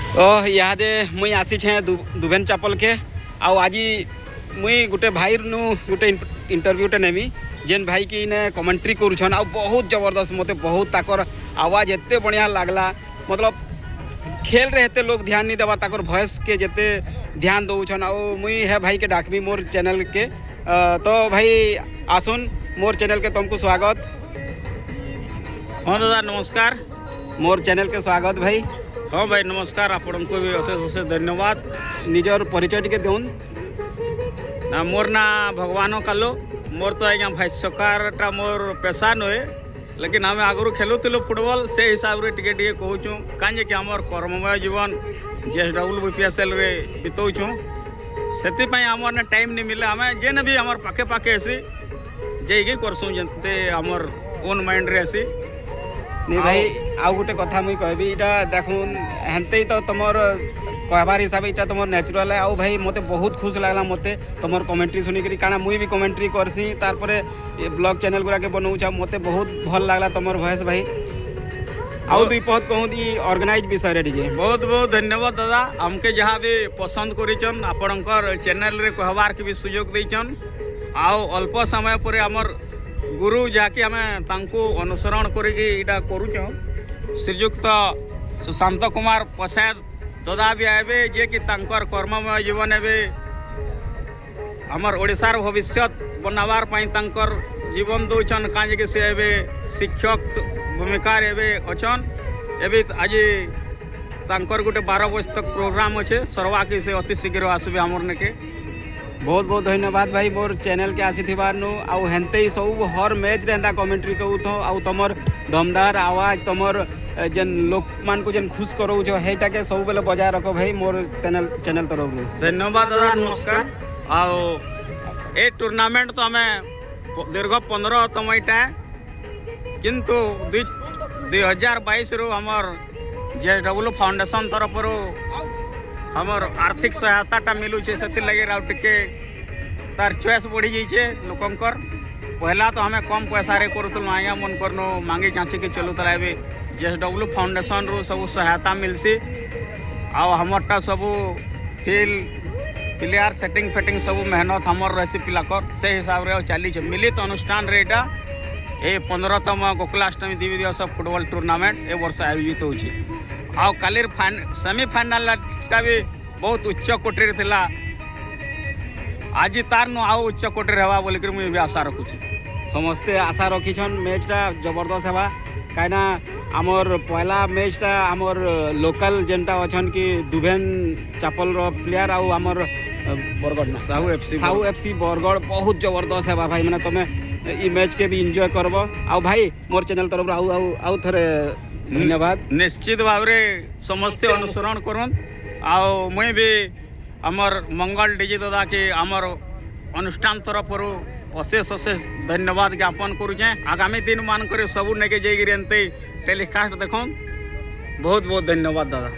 तो इहादे मुई आसी छे दुबेन चापल के आज मुई गोटे भाई नु गोटे इंटरव्यूटे नेमी जेन भाई की ने कमेंट्री करुछन आ बहुत जबरदस्त मते बहुत ताकर आवाज़ एते बढ़िया लागला। मतलब खेल रे हेते लोग ध्यान नहीं देवा ताकर वॉइस के जेते ध्यान दउछन आ मुई है भाई के डाकबी मोर चैनल के। तो भाई आसुन मोर चैनल के तुमको स्वागत। हाँ दादा नमस्कार। मोर चैनल के स्वागत भाई। हाँ भाई नमस्कार, आपण को भी अशेष अशेष धन्यवाद। निजर परिचय टिके देउन ना मोर ना भगवान कालो मोर तो आज्ञा भाष्यकारटा मोर पेशा नुहे, लेकिन आम आगु खेलुलु फुटबॉल से हिसाब रे टिके टिके कहूँ कहीं कि आमर कर्ममय जीवन JSWBPSL रे बितौछूँ से आमर ने टाइम नहीं मिले आम जेने भी आमर पाखे पाखे ऐसी जाइए करसूँ जते आमर ओन माइंड रे ऐसी नहीं भाई। आउ गोटे कथा मुई कहबी इटा देखुन हेनते तो तुमर कहबार हिसाब इटा तुमर नेचुरल है। आउ भाई मते बहुत खुश लागला मते तुमर कमेंट्री सुनिकरी काना मुई भी कमेंट्री करसी तारपरे ब्लॉग चैनल गुरा के बनौछा मते बहुत भल लागला तुमर वॉइस भाई। आउ दुई पद कहूँ दी ऑर्गेनाइज विषय रे टिके बहुत बहुत धन्यवाद दादा। हमके जहाँ भी पसंद करिछन आपणकर चैनल रे कहबार के भी सुयोग देइछन। आउ अल्प समय पर आमर गुरु जाकि आम अनुसरण करा करुँ श्रीजुक्त सुशांत कुमार प्रसाद दादा भी आए जे कि तांकर कर्ममय जीवन एवं आमर ओडिशार भविष्य बनावार पाई तांकर जीवन दौन कहीं कि से शिक्षक भूमिकार एवं अच्छन एवं आज तांकर गोटे 12 बजे तक प्रोग्राम अच्छे सरवा कि से अति शीघ्र आसबे आमर नेके। बहुत बहुत धन्यवाद भाई मोर चैनल के आसीथिबार आउ हेनते ही सब हर मैच रे एंता कमेंट्री करूथ आउ तमर दमदार आवाज तमर जेन लोक मान को जेन खुश करो हेटा के सब बेले बजाय रखो भाई मोर चैनल तरफ रे। धन्यवाद दादा नमस्कार। आउ ए टूर्नामेंट तो आम दीर्घ 15तम इटा किंतु 2022 रु हमर JSW फाउंडेशन तरफ हमर आर्थिक सहायता मिलूचे से लगे टे तार चॉइस बढ़ी जाइए लोकंकर। पहला तो हमें कम पैसा रे करूँ आज्ञा मन करनो मांगी चाची के चलूला ए JSW फाउंडेशन रू सब सहायता मिलसी। आउ हमरटा सब फील्ड प्लेयर सेटिंग फेटिंग सब मेहनत हमर रही पिलाकर से हिसाब से चली मिलित अनुष्ठान रे एटा ए 15तम गोकुलाष्टमी दिवस फुटबॉल टूर्नामेंट ए वर्ष आयोजित होची। आउ कालिर सेमीफाइनाल भी बहुत उच्च कोटी थिला आज तार नु आउ उच्च कोटी हवा बोलिक मुझे भी आशा रखुची। समस्ते आशा रखीछन मैचटा जबरदस्त हवा कहीं आमर पहला मैचटा आमर लोकल जेनटा अच्छन कि दुबेन चापल प्लेयर आउ आमर बरगढ़ ना साहू FC बरगढ़ बहुत जबरदस्त है भाई मैंने तुम्हें ई मैच के भी एंजॉय करब। आउ भाई मोर चैनल तरफ आउ थरे धन्यवाद। निश्चित भाव में समस्ते अनुसरण करूँ आउ मुई भी आमर मंगल डीजे दादा के आमर अनुष्ठान तरफ अशेष अशेष धन्यवाद ज्ञापन करुचे। आगामी दिन मानक सबू नेके जाइए टेलीकास्ट देखो। बहुत बहुत धन्यवाद दादा।